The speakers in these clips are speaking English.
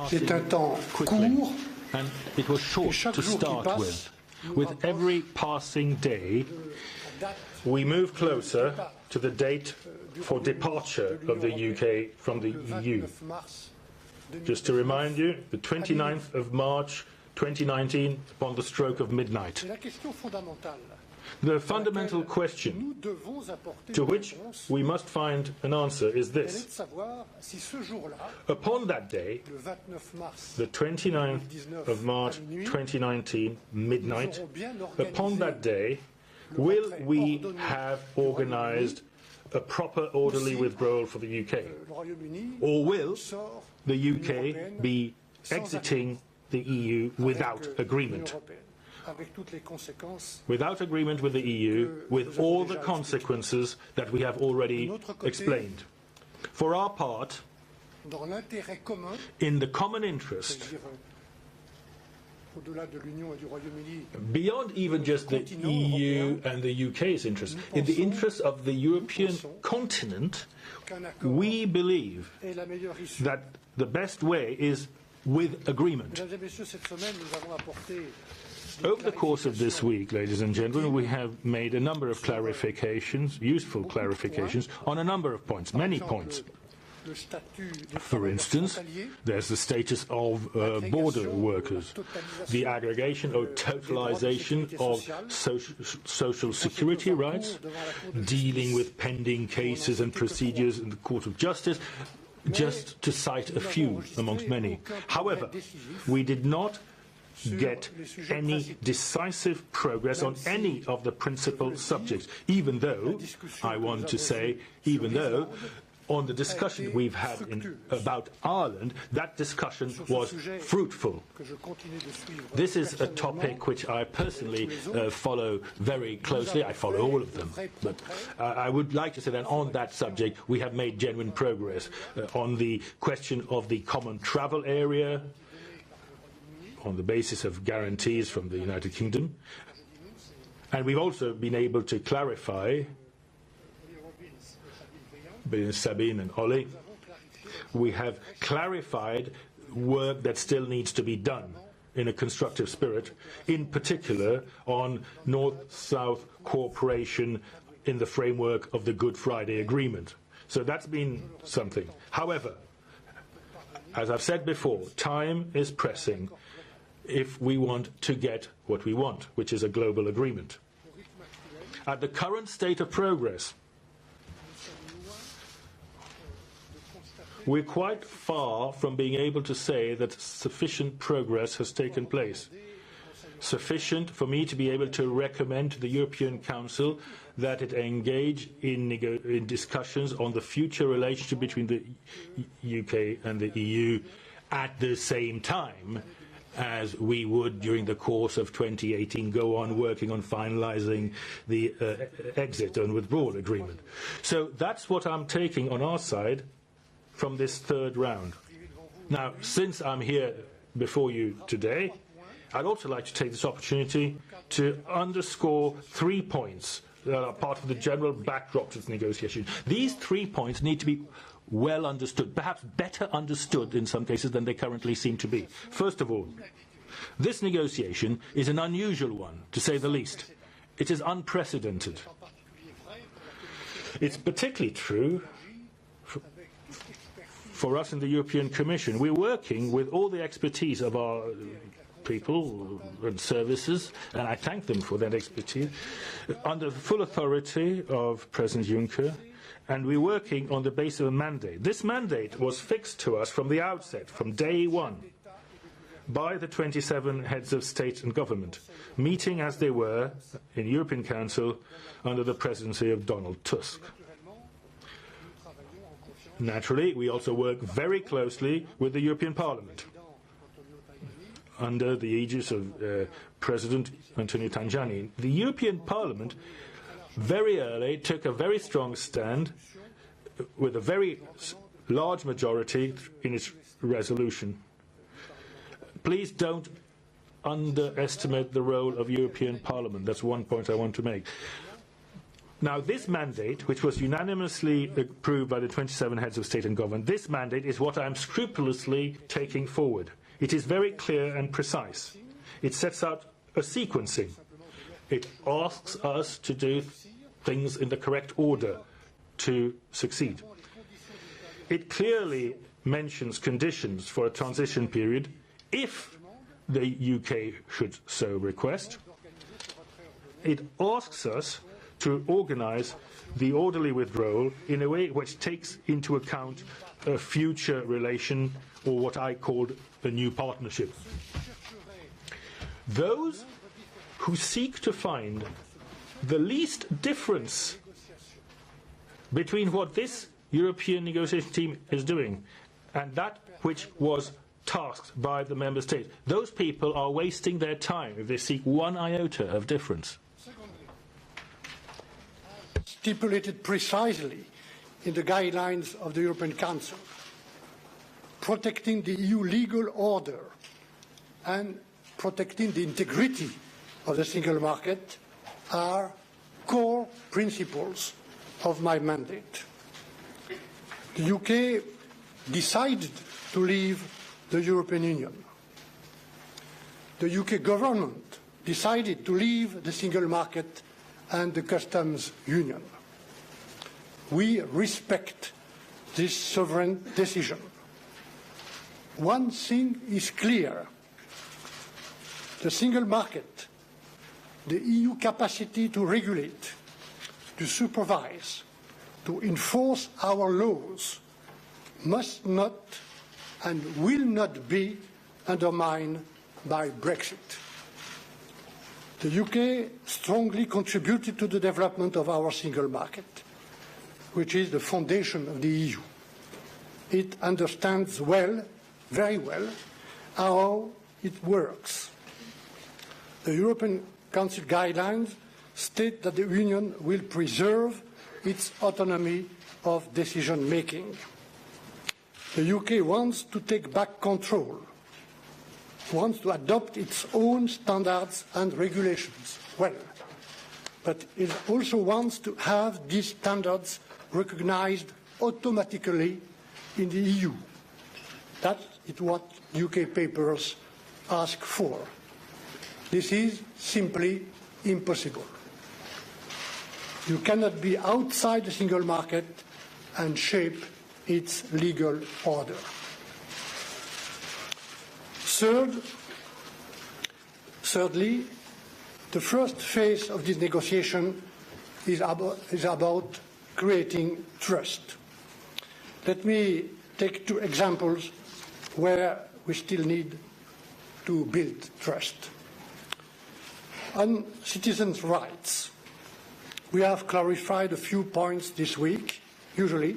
C'est un temps court, and it was short to start with. With every passing day, we move closer to the date for departure of the UK from the EU. Just to remind you, the 29th of March 2019, upon the stroke of midnight. The fundamental question to which we must find an answer is this. Upon that day, the 29th of March 2019, midnight, upon that day, will we have organised a proper orderly withdrawal for the UK? Or will the UK be exiting the EU without agreement? Without agreement with the EU, with all the consequences that we have already explained. For our part, in the common interest, beyond even just the EU and the UK's interest, in the interest of the European continent, we believe that the best way is with agreement. Over the course of this week, ladies and gentlemen, we have made a number of clarifications, useful clarifications, on a number of points, many points. For instance, there's the status of border workers, the aggregation or totalization of social security rights, dealing with pending cases and procedures in the Court of Justice, just to cite a few amongst many. However, we did not get any decisive progress on any of the principal subjects, even though, I want to say, even though on the discussion we've had about Ireland, that discussion was fruitful. This is a topic which I personally follow very closely. I follow all of them. But I would like to say that on that subject we have made genuine progress. On the question of the common travel area, on the basis of guarantees from the United Kingdom. And we've also been able to clarify, Sabine and Ollie, we have clarified work that still needs to be done in a constructive spirit, in particular on North-South cooperation in the framework of the Good Friday Agreement. So that's been something. However, as I've said before, time is pressing if we want to get what we want, which is a global agreement. At the current state of progress, we're quite far from being able to say that sufficient progress has taken place. Sufficient for me to be able to recommend to the European Council that it engage in discussions on the future relationship between the UK and the EU at the same time as we would during the course of 2018 go on working on finalising the exit and withdrawal agreement. So that's what I'm taking on our side from this third round. Now, since I'm here before you today, I'd also like to take this opportunity to underscore 3 points that are part of the general backdrop to the negotiation. These 3 points need to be well understood, perhaps better understood in some cases than they currently seem to be. First of all, this negotiation is an unusual one, to say the least. It is unprecedented. It's particularly true for us in the European Commission. We're working with all the expertise of our people and services, and I thank them for that expertise, under the full authority of President Juncker, and we're working on the basis of a mandate. This mandate was fixed to us from the outset, from day one, by the 27 heads of state and government, meeting as they were in European Council under the presidency of Donald Tusk. Naturally, we also work very closely with the European Parliament, under the aegis of President Antonio Tajani. The European Parliament very early took a very strong stand with a very large majority in its resolution. Please don't underestimate the role of European Parliament. That's one point I want to make. Now, this mandate, which was unanimously approved by the 27 heads of state and government, this mandate is what I am scrupulously taking forward. It is very clear and precise. It sets out a sequencing. It asks us to do things in the correct order to succeed. It clearly mentions conditions for a transition period if the UK should so request. It asks us to organise the orderly withdrawal in a way which takes into account a future relation, or what I called a new partnership. Those who seek to find the least difference between what this European negotiation team is doing and that which was tasked by the member states, those people are wasting their time if they seek one iota of difference. Stipulated precisely in the guidelines of the European Council, protecting the EU legal order and protecting the integrity of the single market are core principles of my mandate. The UK decided to leave the European Union. The UK government decided to leave the single market and the customs union. We respect this sovereign decision. One thing is clear. The single market, the EU capacity to regulate, to supervise, to enforce our laws must not and will not be undermined by Brexit. The UK strongly contributed to the development of our single market, which is the foundation of the EU. It understands well, very well, how it works. The European Council guidelines state that the Union will preserve its autonomy of decision-making. The UK wants to take back control, wants to adopt its own standards and regulations, well, but it also wants to have these standards recognized automatically in the EU. That is what UK papers ask for. This is simply impossible. You cannot be outside the single market and shape its legal order. Thirdly, the first phase of this negotiation is about creating trust. Let me take two examples where we still need to build trust. On citizens' rights, we have clarified a few points this week, usually,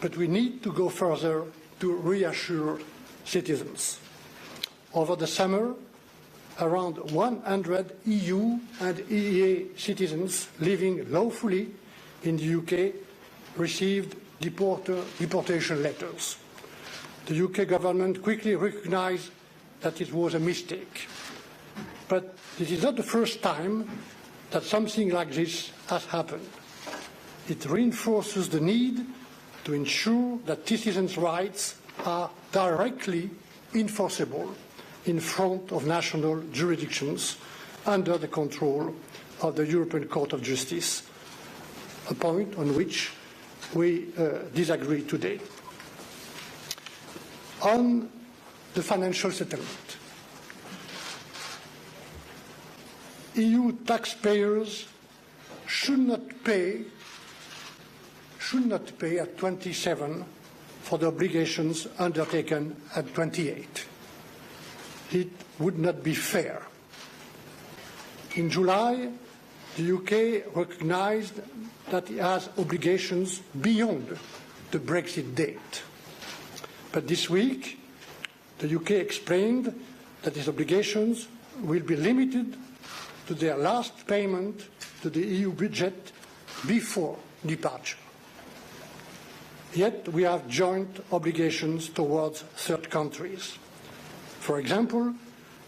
but we need to go further to reassure citizens. Over the summer, around 100 EU and EEA citizens living lawfully in the UK received deportation letters. The UK government quickly recognized that it was a mistake. But this is not the first time that something like this has happened. It reinforces the need to ensure that citizens' rights are directly enforceable in front of national jurisdictions under the control of the European Court of Justice, a point on which we disagree today. On the financial settlement, EU taxpayers should not pay at 27 for the obligations undertaken at 28. It would not be fair. In July, the UK recognized that it has obligations beyond the Brexit date. But this week, the UK explained that these obligations will be limited to their last payment to the EU budget before departure. Yet we have joint obligations towards third countries. For example,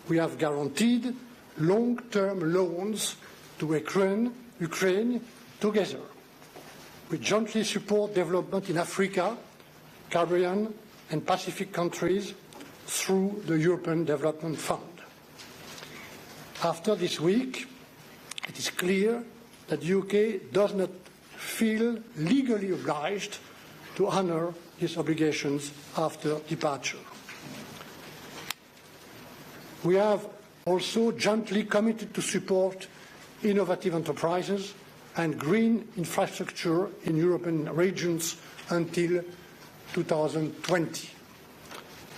we have guaranteed long-term loans to Ukraine Together, we jointly support development in Africa, Caribbean and Pacific countries through the European Development Fund. After this week, it is clear that the UK does not feel legally obliged to honour its obligations after departure. We have also jointly committed to support innovative enterprises and green infrastructure in European regions until 2020.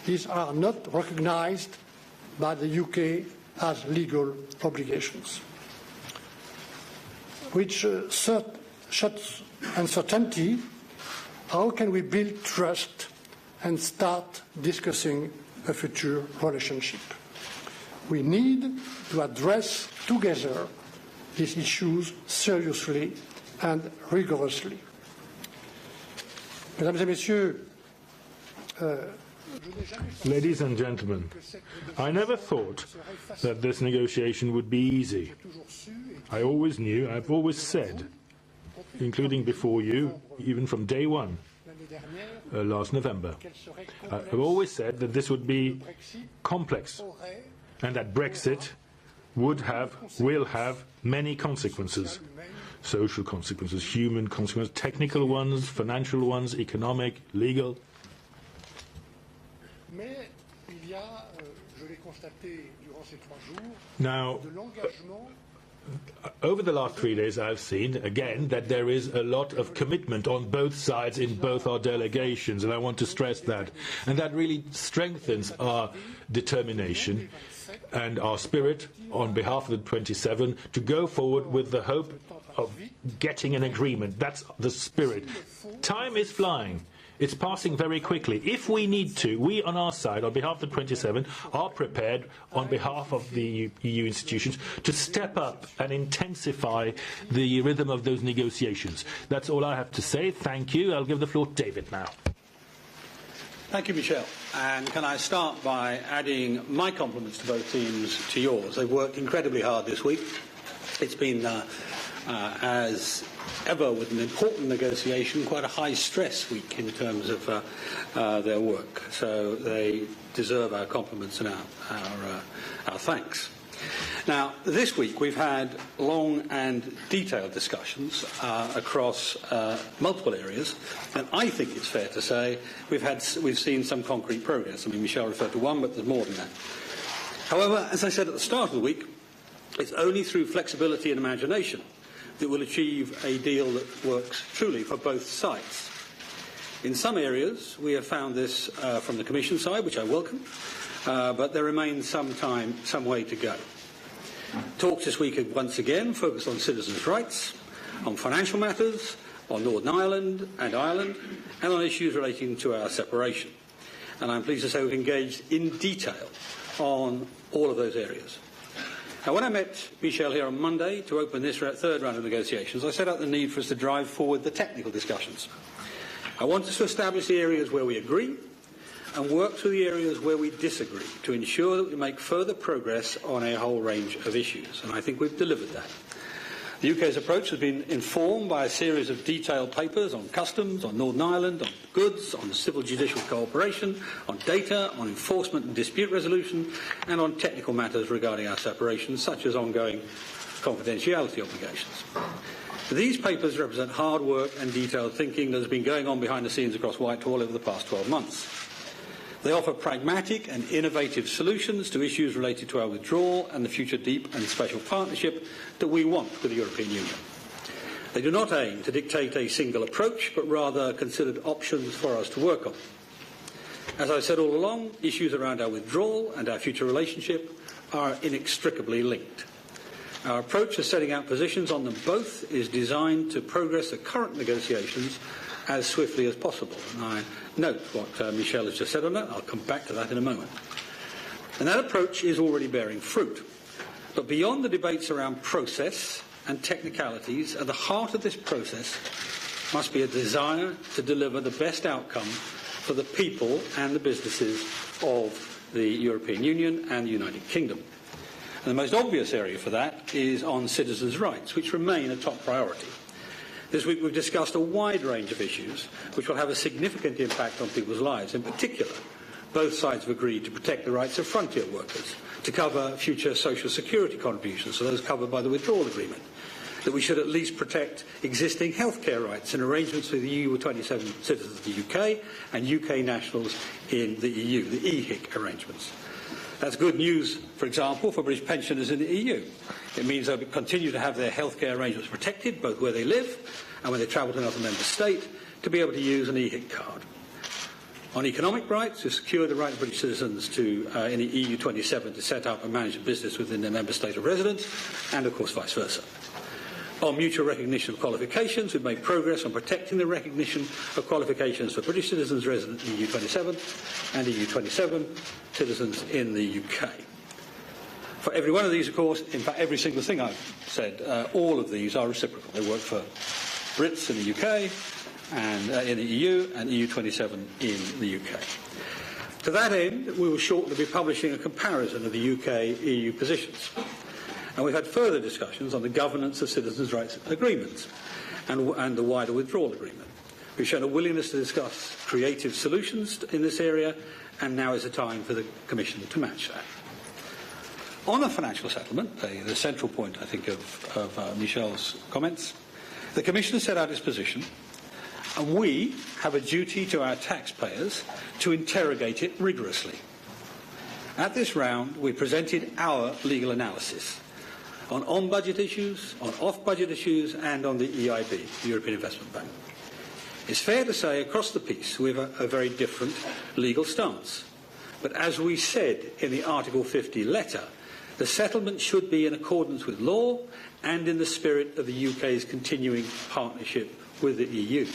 These are not recognised by the UK as legal obligations. Which shuts uncertainty, how can we build trust and start discussing a future relationship? We need to address together these issues seriously and rigorously. Mesdames et Messieurs, Ladies and gentlemen, I never thought that this negotiation would be easy. I always knew, I've always said, including before you, even from day one, last November, I've always said that this would be complex and that Brexit will have many consequences. Social consequences, human consequences, technical ones, financial ones, economic, legal. Now, over the last 3 days I've seen, again, that there is a lot of commitment on both sides in both our delegations, and I want to stress that. And that really strengthens our determination and our spirit on behalf of the 27 to go forward with the hope of getting an agreement. That's the spirit. Time is flying. It's passing very quickly. If we need to, we on our side, on behalf of the 27, are prepared on behalf of the EU institutions to step up and intensify the rhythm of those negotiations. That's all I have to say. Thank you. I'll give the floor to David now. Thank you, Michel. And can I start by adding my compliments to both teams to yours. They've worked incredibly hard this week. It's been, as ever with an important negotiation, quite a high-stress week in terms of their work. So they deserve our compliments and our thanks. Now, this week we've had long and detailed discussions across multiple areas, and I think it's fair to say we've seen some concrete progress. I mean, Michel referred to one, but there's more than that. However, as I said at the start of the week, it's only through flexibility and imagination that will achieve a deal that works truly for both sides. In some areas, we have found this from the Commission side, which I welcome, but there remains some way to go. Talks this week have once again focused on citizens' rights, on financial matters, on Northern Ireland and Ireland, and on issues relating to our separation. And I'm pleased to say we've engaged in detail on all of those areas. Now, when I met Michel here on Monday to open this third round of negotiations, I set out the need for us to drive forward the technical discussions. I want us to establish the areas where we agree and work through the areas where we disagree to ensure that we make further progress on a whole range of issues, and I think we've delivered that. The UK's approach has been informed by a series of detailed papers on customs, on Northern Ireland, on goods, on civil judicial cooperation, on data, on enforcement and dispute resolution, and on technical matters regarding our separation, such as ongoing confidentiality obligations. These papers represent hard work and detailed thinking that has been going on behind the scenes across Whitehall over the past 12 months. They offer pragmatic and innovative solutions to issues related to our withdrawal and the future deep and special partnership that we want with the European Union. They do not aim to dictate a single approach, but rather considered options for us to work on. As I said all along, issues around our withdrawal and our future relationship are inextricably linked. Our approach of setting out positions on them both is designed to progress the current negotiations as swiftly as possible. And I note what Michel has just said on that. I'll come back to that in a moment. And that approach is already bearing fruit. But beyond the debates around process and technicalities, at the heart of this process must be a desire to deliver the best outcome for the people and the businesses of the European Union and the United Kingdom. And the most obvious area for that is on citizens' rights, which remain a top priority. This week we've discussed a wide range of issues which will have a significant impact on people's lives. In particular, both sides have agreed to protect the rights of frontier workers, to cover future social security contributions, so those covered by the withdrawal agreement, that we should at least protect existing healthcare rights in arrangements with the EU 27 citizens of the UK and UK nationals in the EU, the EHIC arrangements. That's good news, for example, for British pensioners in the EU. It means they'll continue to have their healthcare arrangements protected, both where they live and when they travel to another member state, to be able to use an EHIC card. On economic rights, to secure the right of British citizens to, in the EU 27 to set up and manage a business within their member state of residence, and of course vice versa. On mutual recognition of qualifications, we've made progress on protecting the recognition of qualifications for British citizens resident in the EU 27 and EU 27 citizens in the UK. For every one of these, of course, in fact every single thing I've said, all of these are reciprocal. They work for Brits in the UK and in the EU and EU 27 in the UK. To that end, we will shortly be publishing a comparison of the UK-EU positions. And we've had further discussions on the governance of citizens' rights agreements and the wider withdrawal agreement. We've shown a willingness to discuss creative solutions in this area, and now is the time for the Commission to match that. On the financial settlement, the central point, I think, of Michel's comments, the Commission has set out its position, and we have a duty to our taxpayers to interrogate it rigorously. At this round, we presented our legal analysis on on-budget issues, on off-budget issues, and on the EIB, the European Investment Bank. It's fair to say across the piece we have a very different legal stance. But as we said in the Article 50 letter, the settlement should be in accordance with law and in the spirit of the UK's continuing partnership with the EU.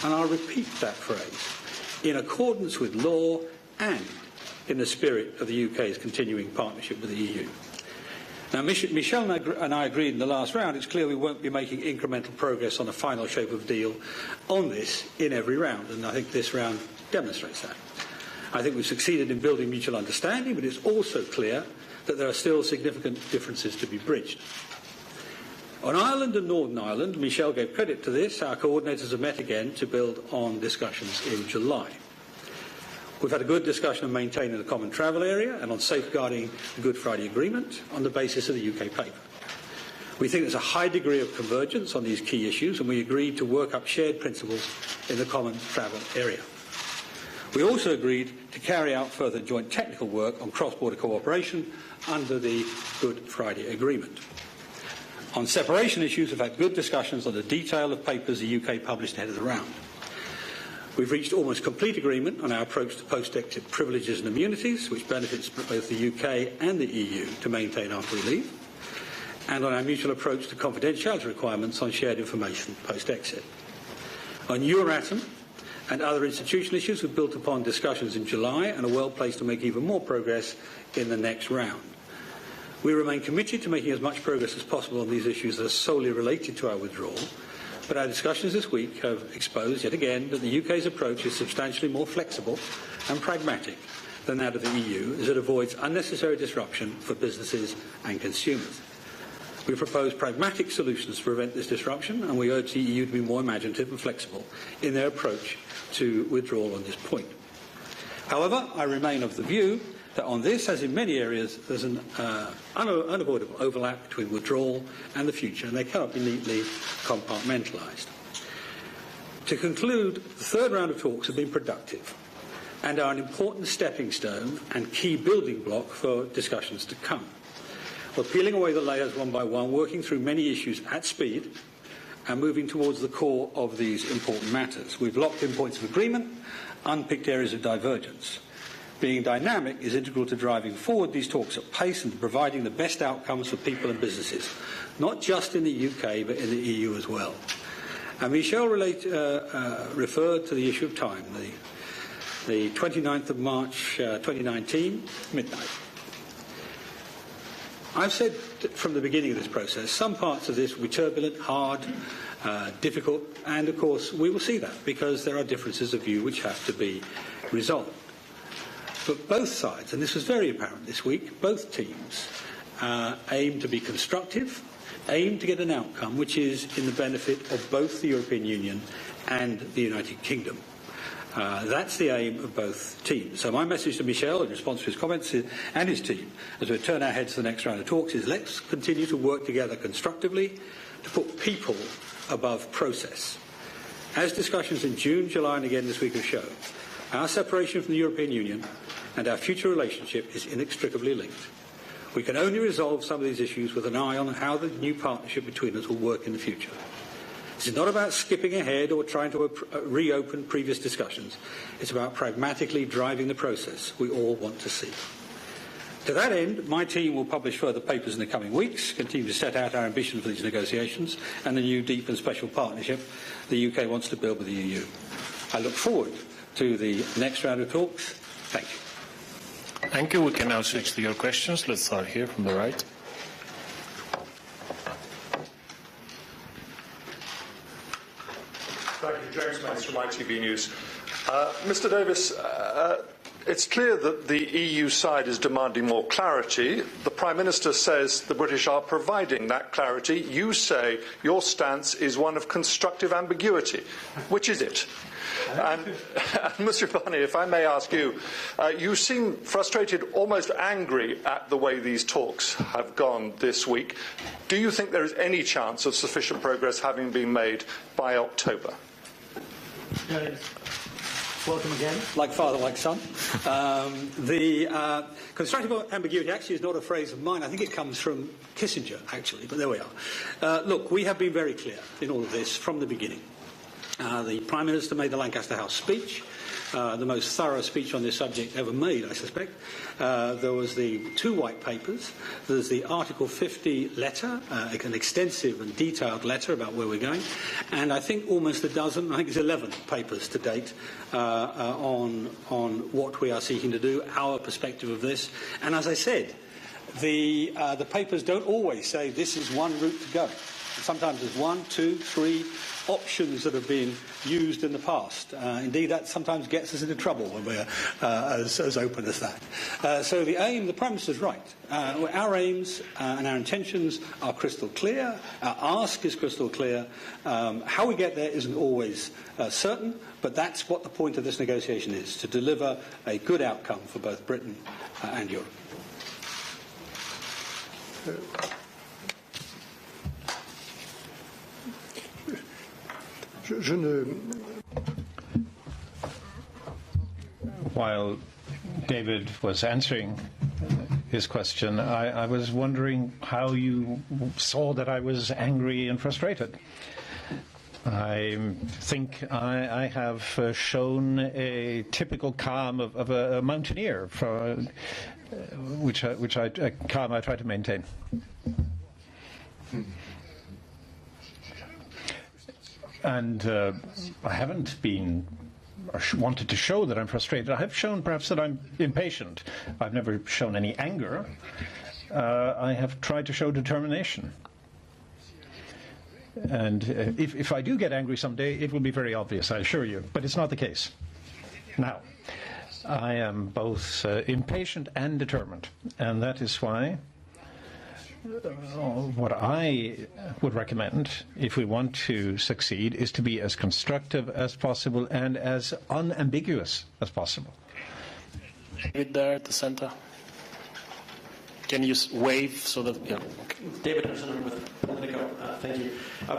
And I'll repeat that phrase, in accordance with law and in the spirit of the UK's continuing partnership with the EU. Now, Michel and I agreed in the last round, it's clear we won't be making incremental progress on a final shape of deal on this in every round, and I think this round demonstrates that. I think we've succeeded in building mutual understanding, but it's also clear that there are still significant differences to be bridged. On Ireland and Northern Ireland, Michel gave credit to this, our coordinators have met again to build on discussions in July. We've had a good discussion on maintaining the common travel area and on safeguarding the Good Friday Agreement on the basis of the UK paper. We think there's a high degree of convergence on these key issues, and we agreed to work up shared principles in the common travel area. We also agreed to carry out further joint technical work on cross-border cooperation under the Good Friday Agreement. On separation issues, we've had good discussions on the detail of papers the UK published ahead of the round. We've reached almost complete agreement on our approach to post-exit privileges and immunities, which benefits both the UK and the EU to maintain after we leave, and on our mutual approach to confidentiality requirements on shared information post-exit. On Euratom and other institutional issues, we've built upon discussions in July and are well placed to make even more progress in the next round. We remain committed to making as much progress as possible on these issues that are solely related to our withdrawal, but our discussions this week have exposed yet again that the UK's approach is substantially more flexible and pragmatic than that of the EU, as it avoids unnecessary disruption for businesses and consumers. We propose pragmatic solutions to prevent this disruption, and we urge the EU to be more imaginative and flexible in their approach to withdrawal on this point. However, I remain of the view that on this, as in many areas, there's an unavoidable overlap between withdrawal and the future, and they cannot be neatly compartmentalised. To conclude, the third round of talks have been productive and are an important stepping stone and key building block for discussions to come. We're peeling away the layers one by one, working through many issues at speed and moving towards the core of these important matters. We've locked in points of agreement, unpicked areas of divergence. Being dynamic is integral to driving forward these talks at pace and to providing the best outcomes for people and businesses, not just in the UK but in the EU as well. And Michel referred to the issue of time, the 29th of March 2019, midnight. I've said from the beginning of this process, some parts of this will be turbulent, hard, difficult, and of course we will see that because there are differences of view which have to be resolved. But both sides, and this was very apparent this week, both teams aim to be constructive, aim to get an outcome which is in the benefit of both the European Union and the United Kingdom. That's the aim of both teams. So my message to Michel in response to his comments and his team as we turn our heads to the next round of talks is let's continue to work together constructively to put people above process. As discussions in June, July and again this week have shown, our separation from the European Union and our future relationship is inextricably linked. We can only resolve some of these issues with an eye on how the new partnership between us will work in the future. This is not about skipping ahead or trying to reopen previous discussions. It's about pragmatically driving the process we all want to see. To that end, my team will publish further papers in the coming weeks, continue to set out our ambition for these negotiations and the new deep and special partnership the UK wants to build with the EU. I look forward to the next round of talks. Thank you. Thank you. We can now switch to your questions. Let's start here from the right. Thank you. James Mace from ITV News. Mr Davis, it's clear that the EU side is demanding more clarity. The Prime Minister says the British are providing that clarity. You say your stance is one of constructive ambiguity. Which is it? And Mr Barnier, if I may ask you, you seem frustrated, almost angry at the way these talks have gone this week. Do you think there is any chance of sufficient progress having been made by October? Welcome again. Like father, like son. The constructive ambiguity actually is not a phrase of mine. I think it comes from Kissinger, actually, but there we are. Look, we have been very clear in all of this from the beginning. The Prime Minister made the Lancaster House speech, the most thorough speech on this subject ever made, I suspect. There was the 2 white papers. There's the Article 50 letter, an extensive and detailed letter about where we're going. And I think almost a dozen, I think it's 11 papers to date on what we are seeking to do, our perspective of this. And as I said, the papers don't always say this is one route to go. Sometimes there's 1, 2, 3 options that have been used in the past. Indeed, that sometimes gets us into trouble when we're as open as that. So the aim, the Prime Minister's right. Our aims and our intentions are crystal clear. Our ask is crystal clear. How we get there isn't always certain, but that's what the point of this negotiation is, to deliver a good outcome for both Britain and Europe. While David was answering his question, I was wondering how you saw that I was angry and frustrated. I think I have shown a typical calm of a mountaineer, a calm I try to maintain. And I haven't been or wanted to show that I'm frustrated. I have shown perhaps that I'm impatient. I've never shown any anger. I have tried to show determination. And if I do get angry someday, it will be very obvious, I assure you. But it's not the case. Now, I am both impatient and determined. And that is why what I would recommend, if we want to succeed, is to be as constructive as possible and as unambiguous as possible. David there at the center. Can you wave so that... Yeah. Okay. David Hudson with Politico. Thank you.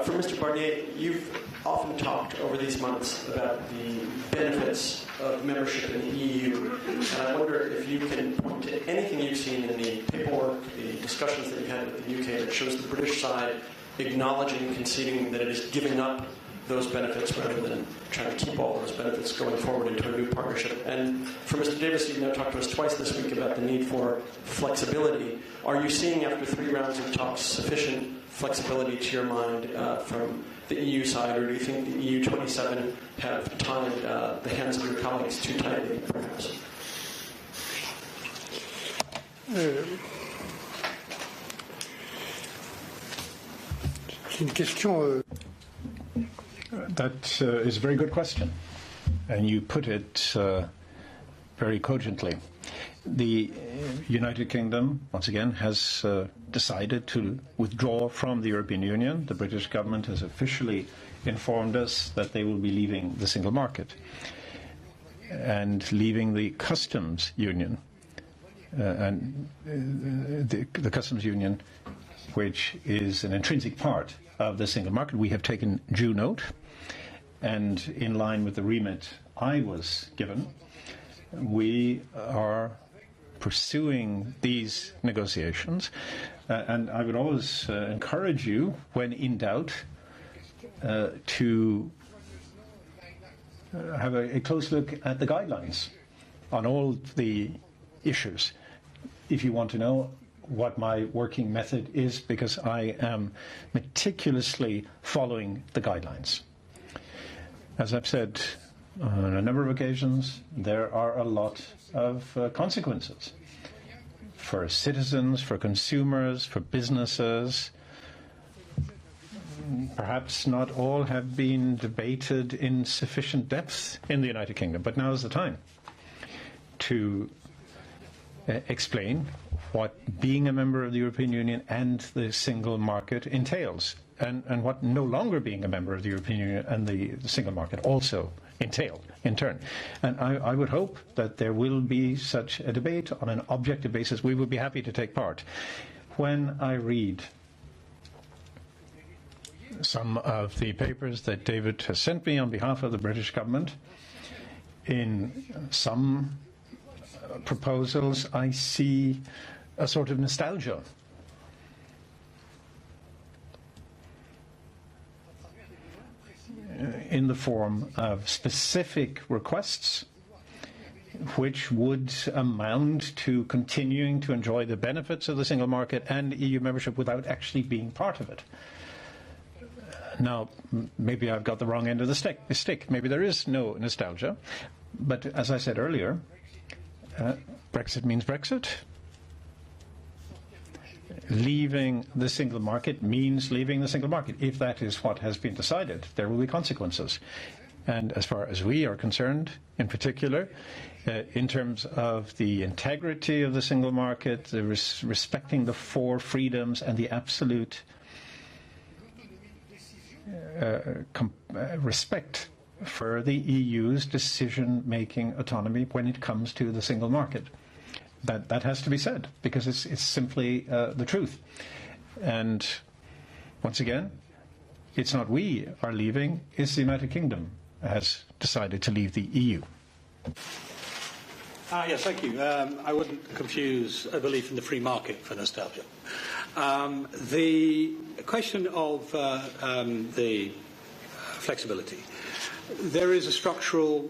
For Mr. Barnier, you've often talked over these months about the benefits of membership in the EU. And I wonder if you can point to anything you've seen in the paperwork, the discussions that you've had with the UK that shows the British side acknowledging and conceding that it is giving up those benefits rather than trying to keep all those benefits going forward into a new partnership. And for Mr. Davis, you've now talked to us twice this week about the need for flexibility. Are you seeing, after 3 rounds of talks, sufficient flexibility to your mind from the EU side, or do you think the EU 27 have tied the hands of your colleagues too tightly, perhaps? C'est une question. That is a very good question, and you put it very cogently. The United Kingdom, once again, has decided to withdraw from the European Union. The British government has officially informed us that they will be leaving the single market and leaving the customs union, the customs union, which is an intrinsic part of the single market. We have taken due note, and in line with the remit I was given, we are pursuing these negotiations, and I would always encourage you, when in doubt, to have a close look at the guidelines on all the issues if you want to know what my working method is, because I am meticulously following the guidelines. As I've said on a number of occasions, there are a lot of consequences for citizens, for consumers, for businesses. Perhaps not all have been debated in sufficient depth in the United Kingdom, but now is the time to explain what being a member of the European Union and the single market entails, and what no longer being a member of the European Union and the single market also entail in turn. And I would hope that there will be such a debate on an objective basis. We would be happy to take part. When I read some of the papers that David has sent me on behalf of the British government, in some proposals I see a sort of nostalgia. In the form of specific requests which would amount to continuing to enjoy the benefits of the single market and EU membership without actually being part of it. Now, maybe I've got the wrong end of the stick. Maybe there is no nostalgia. But as I said earlier, Brexit means Brexit. Leaving the single market means leaving the single market. If that is what has been decided, there will be consequences. And as far as we are concerned, in particular, in terms of the integrity of the single market, the respecting the four freedoms and the absolute respect for the EU's decision-making autonomy when it comes to the single market. That has to be said, because it's simply the truth. And once again, it's not we are leaving, it's the United Kingdom has decided to leave the EU. Yes, thank you. I wouldn't confuse a belief in the free market for nostalgia. The question of the flexibility. There is a structural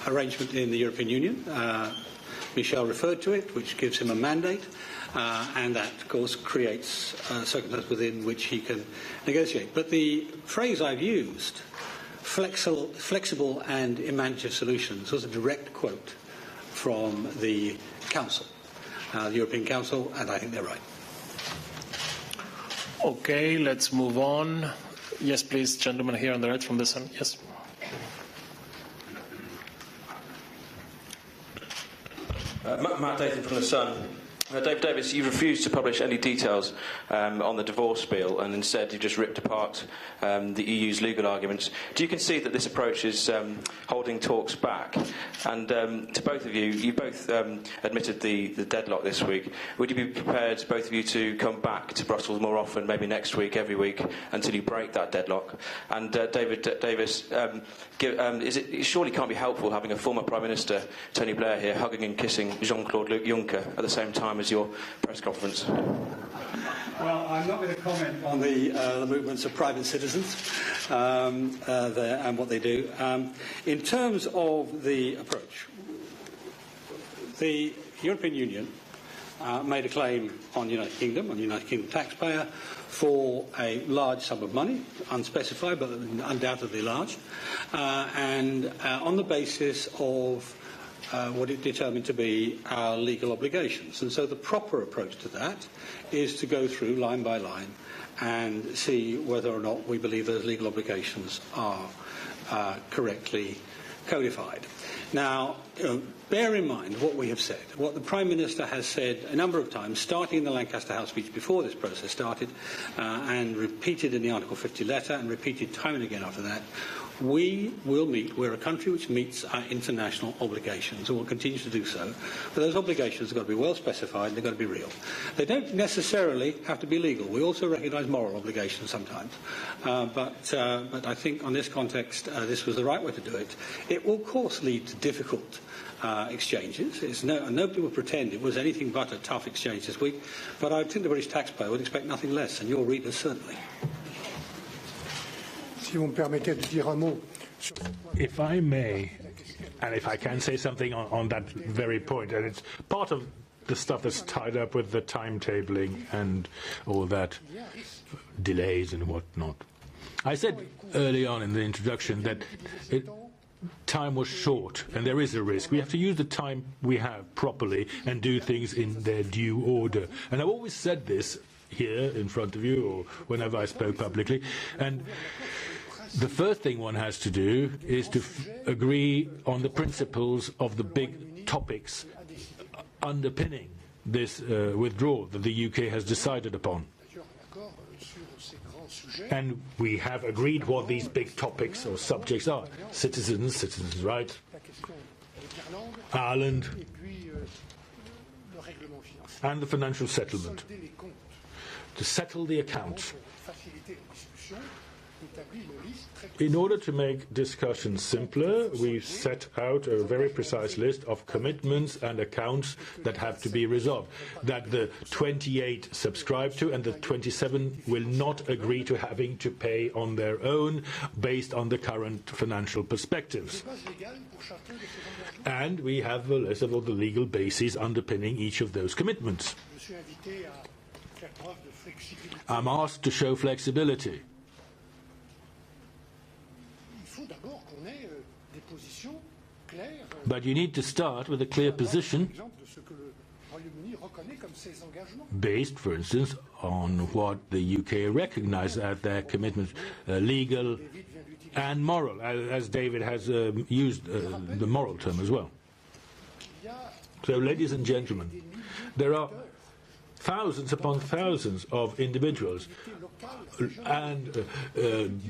arrangement in the European Union. Michel referred to it, which gives him a mandate, and that, of course, creates circumstances within which he can negotiate. But the phrase I've used, flexible and imaginative solutions, was a direct quote from the Council, the European Council, and I think they're right. Okay, let's move on. Yes, please, gentleman here on the right from the sun. Yes. Matt Dathan from The Sun. David Davis, you've refused to publish any details on the divorce bill, and instead you've just ripped apart the EU's legal arguments. Do you concede that this approach is holding talks back? And to both of you, you both admitted the deadlock this week. Would you be prepared, both of you, to come back to Brussels more often, maybe next week, every week, until you break that deadlock? And David Davis, it surely can't be helpful having a former Prime Minister, Tony Blair, here hugging and kissing Jean-Claude Juncker at the same time as your press conference? Well, I'm not going to comment on the movements of private citizens and what they do. In terms of the approach, the European Union made a claim on the United Kingdom, on the United Kingdom taxpayer, for a large sum of money, unspecified but undoubtedly large, and on the basis of what it determined to be our legal obligations. And so the proper approach to that is to go through line by line and see whether or not we believe those legal obligations are correctly codified. Now, bear in mind what we have said, what the Prime Minister has said a number of times, starting in the Lancaster House speech before this process started, and repeated in the Article 50 letter, and repeated time and again after that. We will meet, we're a country which meets our international obligations and will continue to do so. But those obligations have got to be well specified and they've got to be real. They don't necessarily have to be legal. We also recognise moral obligations sometimes. But I think on this context, this was the right way to do it. It will, of course, lead to difficult exchanges. Nobody will pretend it was anything but a tough exchange this week. But I think the British taxpayer would expect nothing less, and your readers certainly. If I may, and if I can say something on that very point, and it's part of the stuff that's tied up with the timetabling and all that, delays and whatnot. I said early on in the introduction that time was short, and there is a risk. We have to use the time we have properly and do things in their due order. And I've always said this here in front of you or whenever I spoke publicly. And the first thing one has to do is to agree on the principles of the big topics underpinning this withdrawal that the UK has decided upon. And we have agreed what these big topics or subjects are. Citizens' rights, Ireland, and the financial settlement. To settle the accounts. In order to make discussions simpler, we've set out a very precise list of commitments and accounts that have to be resolved, that the 28 subscribe to and the 27 will not agree to having to pay on their own based on the current financial perspectives. And we have a list of all the legal bases underpinning each of those commitments. I'm asked to show flexibility. But you need to start with a clear position based, for instance, on what the UK recognises as their commitments, legal and moral, as David has used the moral term as well. So, ladies and gentlemen, there are thousands upon thousands of individuals and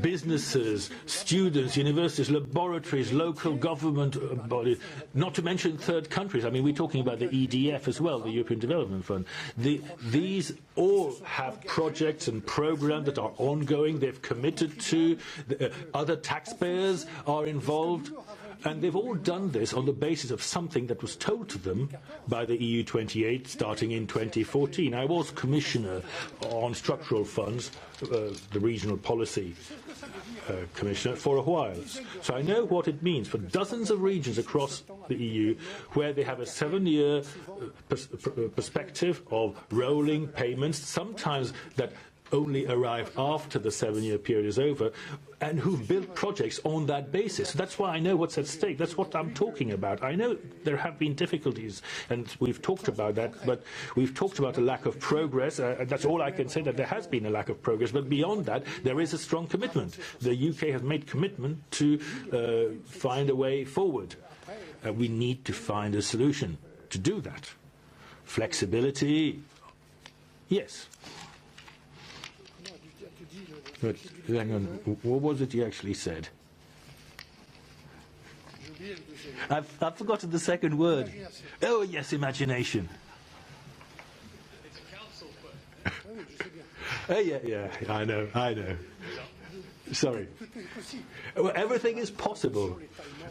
businesses, students, universities, laboratories, local government bodies, not to mention third countries. I mean, we're talking about the EDF as well, the European Development Fund. These all have projects and programs that are ongoing, they've committed to, other taxpayers are involved. And they've all done this on the basis of something that was told to them by the EU 28 starting in 2014. I was Commissioner on Structural Funds, the Regional Policy Commissioner, for a while. So I know what it means for dozens of regions across the EU where they have a 7-year perspective of rolling payments, sometimes that only arrive after the 7-year period is over, and who've built projects on that basis. So that's why I know what's at stake. That's what I'm talking about. I know there have been difficulties, and we've talked about that, but we've talked about a lack of progress. That's all I can say, that there has been a lack of progress. But beyond that, there is a strong commitment. The UK has made commitment to find a way forward. We need to find a solution to do that. Flexibility, yes. But hang on, what was it you actually said? I've forgotten the second word. Oh, yes, imagination. It's a council question. Oh, yeah, I know. Sorry. Well, everything is possible.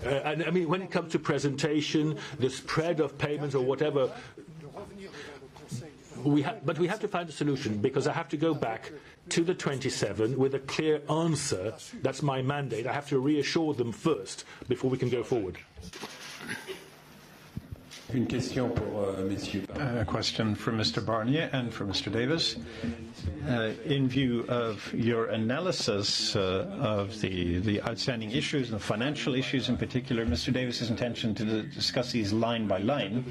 And I mean, when it comes to presentation, the spread of payments or whatever, but we have to find a solution, because I have to go back to the 27 with a clear answer. That's my mandate. I have to reassure them first before we can go forward. A question for Mr. Barnier and for Mr. Davis. In view of your analysis of the outstanding issues and the financial issues in particular, Mr. Davis's intention to discuss these line by line,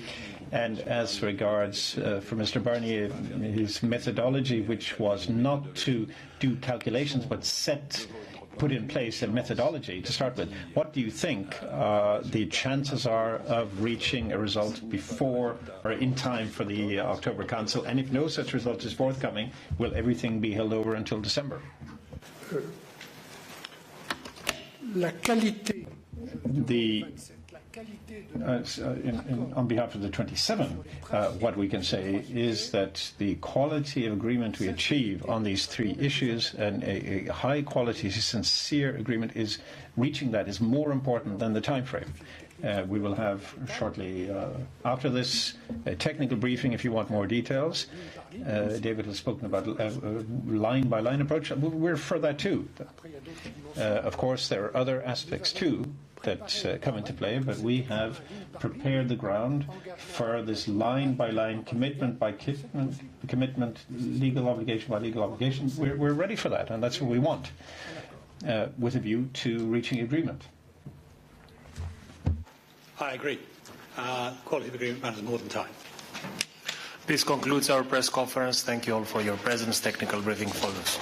and as regards for Mr. Barnier, his methodology, which was not to do calculations but set put in place a methodology to start with. What do you think the chances are of reaching a result before or in time for the October Council? And if no such result is forthcoming, will everything be held over until December? La qualité. On behalf of the 27, what we can say is that the quality of agreement we achieve on these three issues, and a high quality, sincere agreement, is reaching that is more important than the time frame. We will have shortly after this a technical briefing if you want more details. David has spoken about a line-by-line approach. We're for that too. Of course, there are other aspects too that come into play, but we have prepared the ground for this line-by-line, commitment by commitment, legal obligation by legal obligation. We're ready for that, and that's what we want, with a view to reaching agreement. I agree. Quality of agreement matters more than time. This concludes our press conference. Thank you all for your presence. Technical briefing follows.